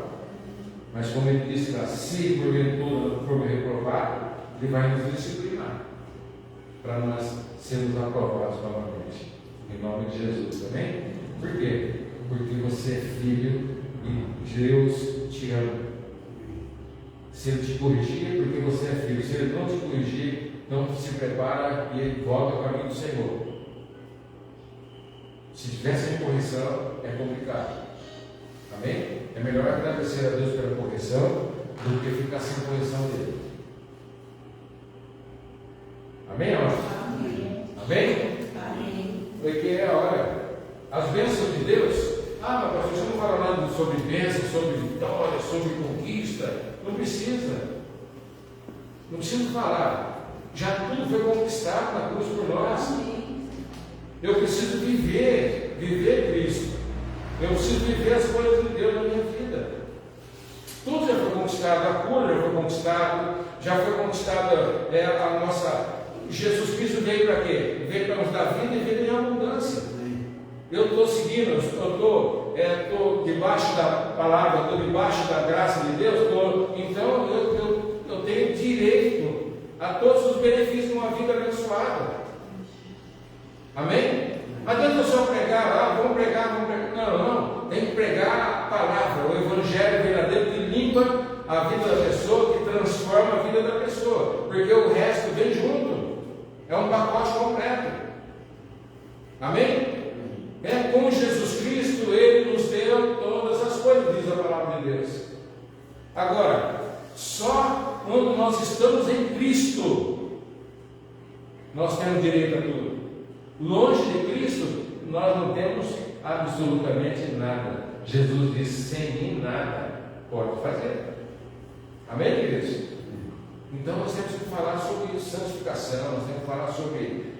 Mas como ele disse lá, se porventura for reprovado, ele vai nos disciplinar, para nós sermos aprovados novamente. Em nome de Jesus, amém? Por quê? Porque você é filho e Deus te ama. Se Ele te corrigir, é porque você é filho. Se Ele não te corrigir, então se prepara e Ele volta ao caminho do Senhor. Se tiver sem correção, é complicado. Amém? É melhor agradecer a Deus pela correção do que ficar sem correção dele. Amém, irmão? Amém. Amém? Amém. Porque é a hora. As bênçãos de Deus. Ah, mas pastor, você não fala nada sobre bênçãos, sobre vitória, sobre conquista. Não precisa. Não precisa falar. Já tudo foi conquistado na cruz por nós. Amém. Eu preciso viver Cristo. Eu preciso viver as coisas de Deus na minha vida. Tudo já foi conquistado, a cura já foi conquistado, já foi conquistada a nossa. Jesus Cristo veio para quê? Veio para nos dar vida e vida em abundância. Eu estou seguindo, eu estou debaixo da palavra, estou debaixo da graça de Deus, então eu tenho direito a todos os benefícios de uma vida abençoada. Amém? Não adianta eu só pregar, vamos pregar. Não. Tem que pregar a palavra, o evangelho verdadeiro que limpa a vida da pessoa, que transforma a vida da pessoa, porque o resto vem junto, é um pacote completo. Amém? Com Jesus Cristo, Ele nos deu todas as coisas, diz a palavra de Deus. Agora, só quando nós estamos em Cristo, nós temos direito a tudo. Longe de Cristo, nós não temos absolutamente nada. Jesus disse: sem mim nada pode fazer. Amém, queridos? Então nós temos que falar sobre santificação, nós temos que falar sobre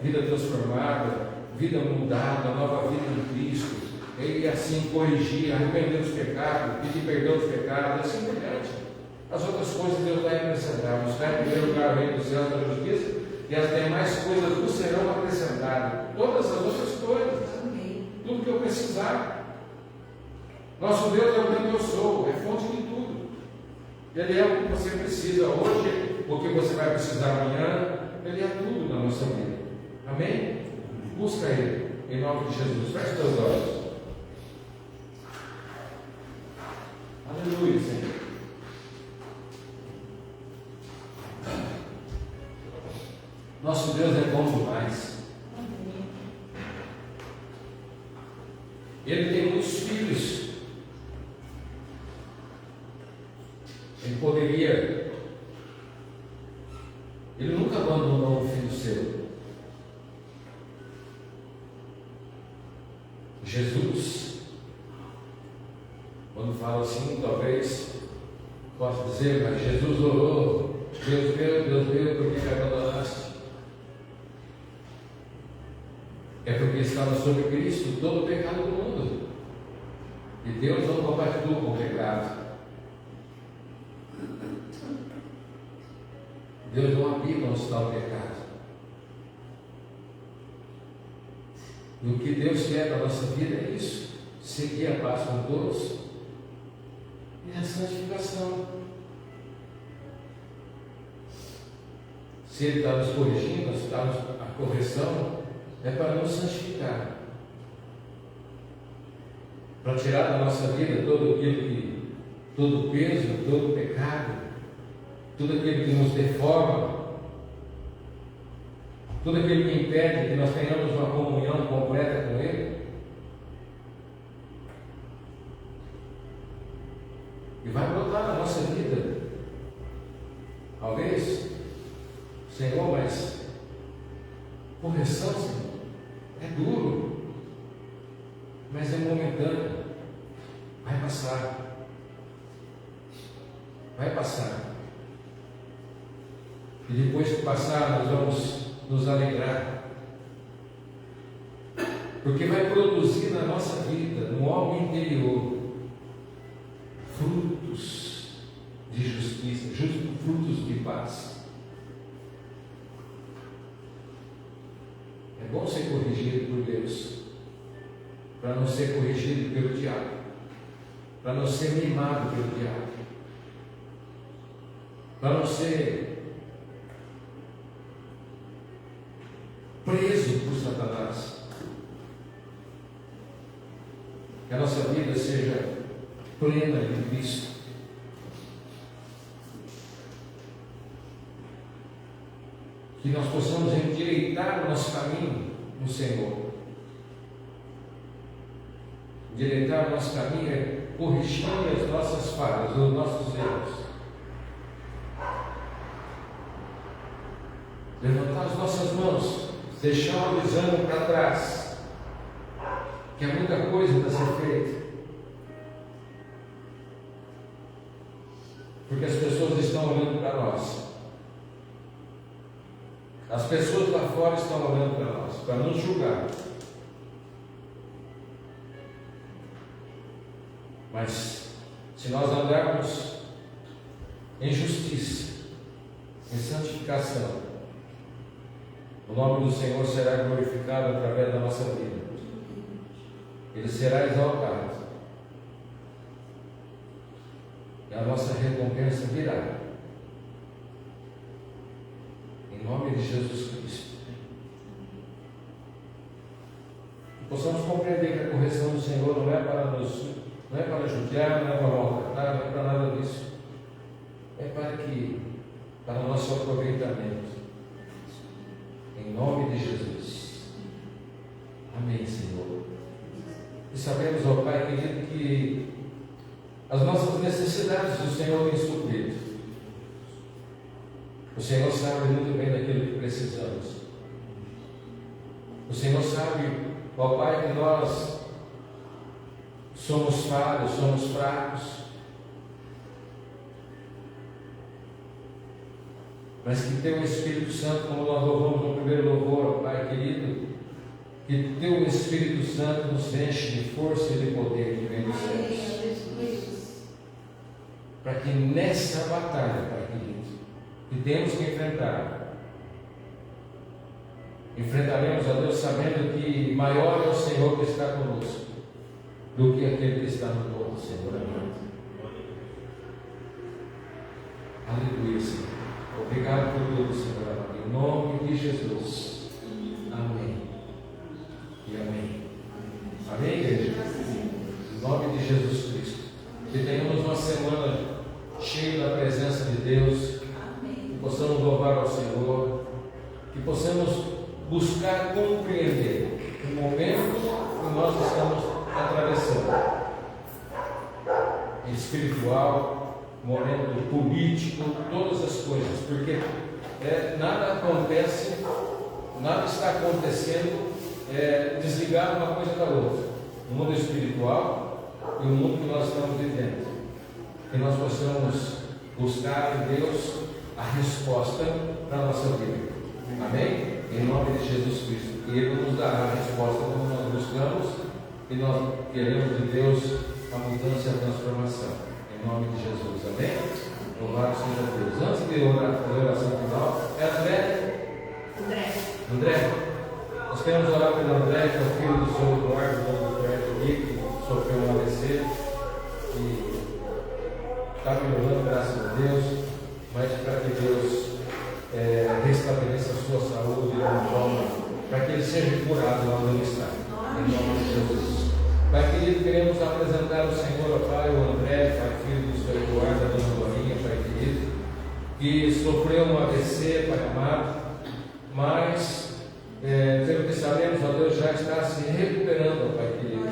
vida transformada, vida mudada, nova vida em Cristo, e assim corrigir, arrepender dos pecados, pedir perdão dos pecados, assim por diante. As outras coisas Deus vai acrescentar. Buscar em primeiro lugar o reino dos céus da justiça, e as demais coisas vos serão acrescentadas. Todas as outras coisas, tudo que eu precisar. Nosso Deus é o que eu sou, é fonte de tudo. Ele é o que você precisa hoje, o que você vai precisar amanhã. Ele é tudo na nossa vida. Amém? Busca Ele, em nome de Jesus. Feche teus olhos. Aleluia, Senhor. Nosso Deus é bom demais. Ele tem muitos filhos. Ele poderia. Ele nunca abandonou um filho seu. Jesus, quando fala assim, talvez possa dizer, mas Jesus orou, Deus meu, por que me abandonaste? É porque estava sobre Cristo todo o pecado do mundo, e Deus não compactua com o pecado. Deus não habita onde está o pecado. E o que Deus quer na nossa vida é isso: seguir a paz com todos e a santificação. Se Ele está nos corrigindo, a correção é para nos santificar, para tirar da nossa vida todo o peso, todo o pecado, tudo aquilo que nos deforma, tudo aquilo que impede que nós tenhamos uma comunhão completa com Ele. E vai brotar na nossa vida. Talvez, Senhor, mas correção, Senhor, é duro, mas é momentâneo. Vai passar. Vai passar. E depois que passar, nós vamos nos alegrar, porque vai produzir na nossa vida, no homem interior, frutos de justiça, frutos de paz. É bom ser corrigido por Deus, para não ser corrigido pelo diabo, para não ser mimado pelo diabo, para não ser preso por Satanás. Que a nossa vida seja plena em Cristo. Que nós possamos endireitar o nosso caminho no Senhor. Endireitar o nosso caminho é corrigir as nossas falhas, os nossos erros. Levantar as nossas mãos, deixar o desânimo para trás, que há muita coisa para ser feita. Porque as pessoas estão olhando para nós. As pessoas lá fora estão olhando para nós, para nos julgar. Mas, se nós andarmos em justiça, em santificação, o nome do Senhor será glorificado através da nossa vida. Ele será exaltado. E a nossa recompensa virá. Em nome de Jesus Cristo. E possamos compreender que a correção do Senhor não é para judiar, não é para maltratar, não é para nada disso. É para o nosso aproveitamento. Em nome de Jesus. Amém, Senhor. E sabemos, ó Pai querido, que as nossas necessidades o Senhor tem suprido. O Senhor sabe muito bem daquilo que precisamos. O Senhor sabe, ó Pai, que nós somos falhos, somos fracos, mas que Teu Espírito Santo, como nós louvamos no primeiro louvor, Pai querido, que Teu Espírito Santo nos enche de força e de poder que vem dos céus, para que nessa batalha, Pai querido, que temos que enfrentaremos a Deus sabendo que maior é o Senhor que está conosco do que aquele que está no todo, Senhor amado. Aleluia, Senhor. Obrigado por tudo, Senhor amado. Em nome de Jesus. Amém. E amém. Amém, igreja? Em nome de Jesus Cristo. Que tenhamos uma semana cheia da presença de Deus. Que possamos louvar ao Senhor. Que possamos buscar compreender o momento que nós estamos atravessando. Espiritual, momento político, todas as coisas. Porque nada acontece, nada está acontecendo desligado uma coisa da outra. O mundo espiritual e o mundo que nós estamos vivendo. Que nós possamos buscar em Deus a resposta para a nossa vida. Amém? Em nome de Jesus Cristo. E Ele nos dará a resposta como nós buscamos e nós queremos de Deus a mudança e a transformação. Em nome de Jesus. Amém? Louvado seja Deus. Antes de orar a oração final, André. Nós queremos orar pelo André, que é o filho do Senhor Eduardo, do Eduardo aqui, que sofreu um AVC e está melhorando, graças a Deus, mas para que Deus restabeleça a sua saúde de uma forma, para que ele seja curado lá onde ele está. Em nome de Jesus. Pai querido, queremos apresentar ao Senhor, ó Pai, o André, Pai filho do Senhor Eduardo, da dona Dorinha, Pai querido, que sofreu um AVC, Pai amado, mas pelo que sabemos, ó Deus, já está se recuperando, ó Pai querido.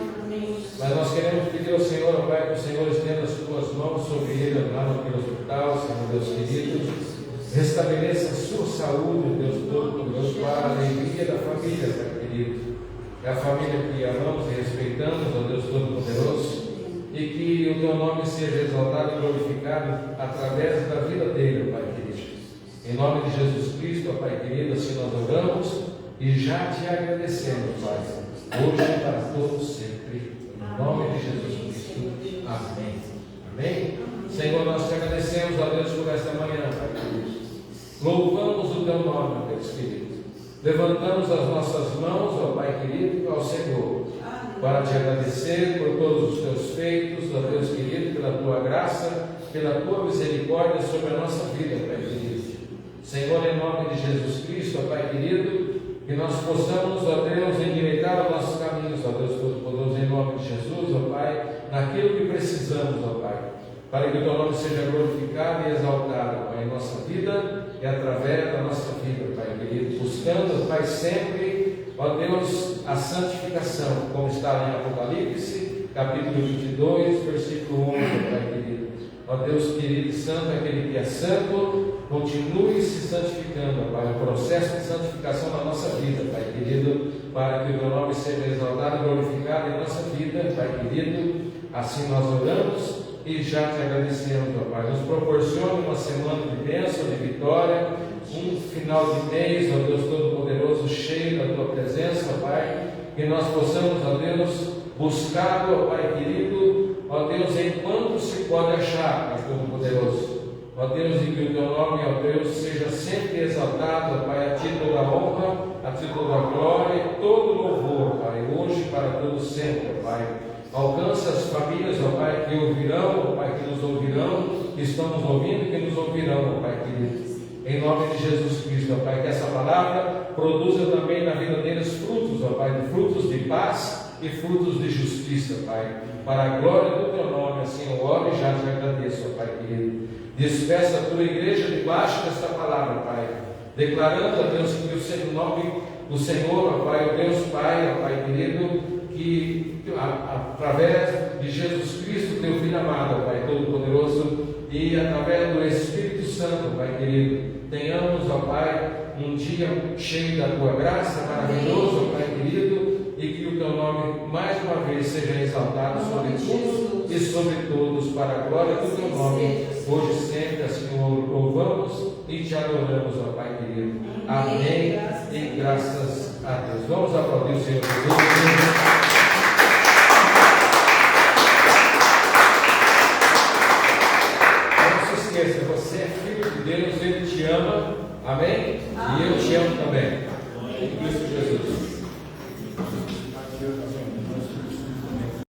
Mas nós queremos pedir ao Senhor, ó Pai, que o Senhor estenda as tuas mãos sobre ele lá no hospital, Senhor Deus querido. Restabeleça a sua saúde, Deus Todo-Poderoso, para a alegria da família, Pai querido. É a família que amamos e respeitamos, ó Deus Todo-Poderoso, e que o Teu nome seja exaltado e glorificado através da vida dele, Pai querido. Em nome de Jesus Cristo, ó Pai querido, assim nós oramos e já te agradecemos, Pai, hoje e para todos sempre. Em nome de Jesus Cristo. Amém. Amém? Senhor, nós te agradecemos, ó Deus, por esta manhã, Pai querido. Louvamos o Teu nome, Deus querido. Levantamos as nossas mãos, ó Pai querido, ao Senhor, para te agradecer por todos os Teus feitos, ó Deus querido, pela Tua graça, pela Tua misericórdia sobre a nossa vida, Pai querido. Senhor, em nome de Jesus Cristo, ó Pai querido, que nós possamos, ó Deus, endireitar os nossos caminhos, ó Deus Todo-Poderoso, em nome de Jesus, ó Pai, naquilo que precisamos, ó Pai, para que o Teu nome seja glorificado e exaltado, Pai, em nossa vida e através da nossa vida, Pai querido, buscando, Pai, sempre, ó Deus, a santificação, como está lá em Apocalipse, capítulo 22, versículo 11, Pai querido. Ó Deus querido, santo é aquele que é santo, continue se santificando, Pai, o processo de santificação na nossa vida, Pai querido, para que o teu nome seja exaltado e glorificado em nossa vida, Pai querido. Assim nós oramos e já te agradecemos, ó Pai. Nos proporcione uma semana de bênção, de vitória, um final de mês, ó Deus Todo-Poderoso, cheio da tua presença, Pai, que nós possamos, ó Deus, buscar, ó Pai querido, ó Deus, enquanto se pode achar, Pai Todo-Poderoso. Ó Deus, e que o teu nome, ó Deus, seja sempre exaltado, ó Pai, a ti toda a honra, a ti toda a glória e todo louvor, Pai, hoje e para todo sempre, ó Pai. Alcança as famílias, ó Pai, que ouvirão, ó Pai, que nos ouvirão, que estão nos ouvindo e que nos ouvirão, ó Pai querido. Em nome de Jesus Cristo, ó Pai, que essa palavra produza também na vida deles frutos, ó Pai, frutos de paz e frutos de justiça, Pai, para a glória do teu nome. Assim eu oro e já te agradeço, ó Pai querido. Despeça a tua igreja debaixo desta palavra, Pai, declarando, ó Deus, que o nome do Senhor, ó Pai, o Deus Pai, ó Pai querido, que através de Jesus Cristo, teu Filho amado, ó Pai Todo-Poderoso, e através do Espírito Santo, Pai querido, tenhamos, ó Pai, um dia cheio da tua graça, maravilhoso, ó Pai querido, e que o teu nome mais uma vez seja exaltado sobre tudo e sobre todos, para a glória do teu nome, hoje e sempre. Assim o louvamos e te adoramos, ó Pai querido. Amém e graças a Deus. Vamos aplaudir o Senhor Jesus. Você é filho de Deus, Ele te ama, amém? E eu te amo também, em Cristo Jesus.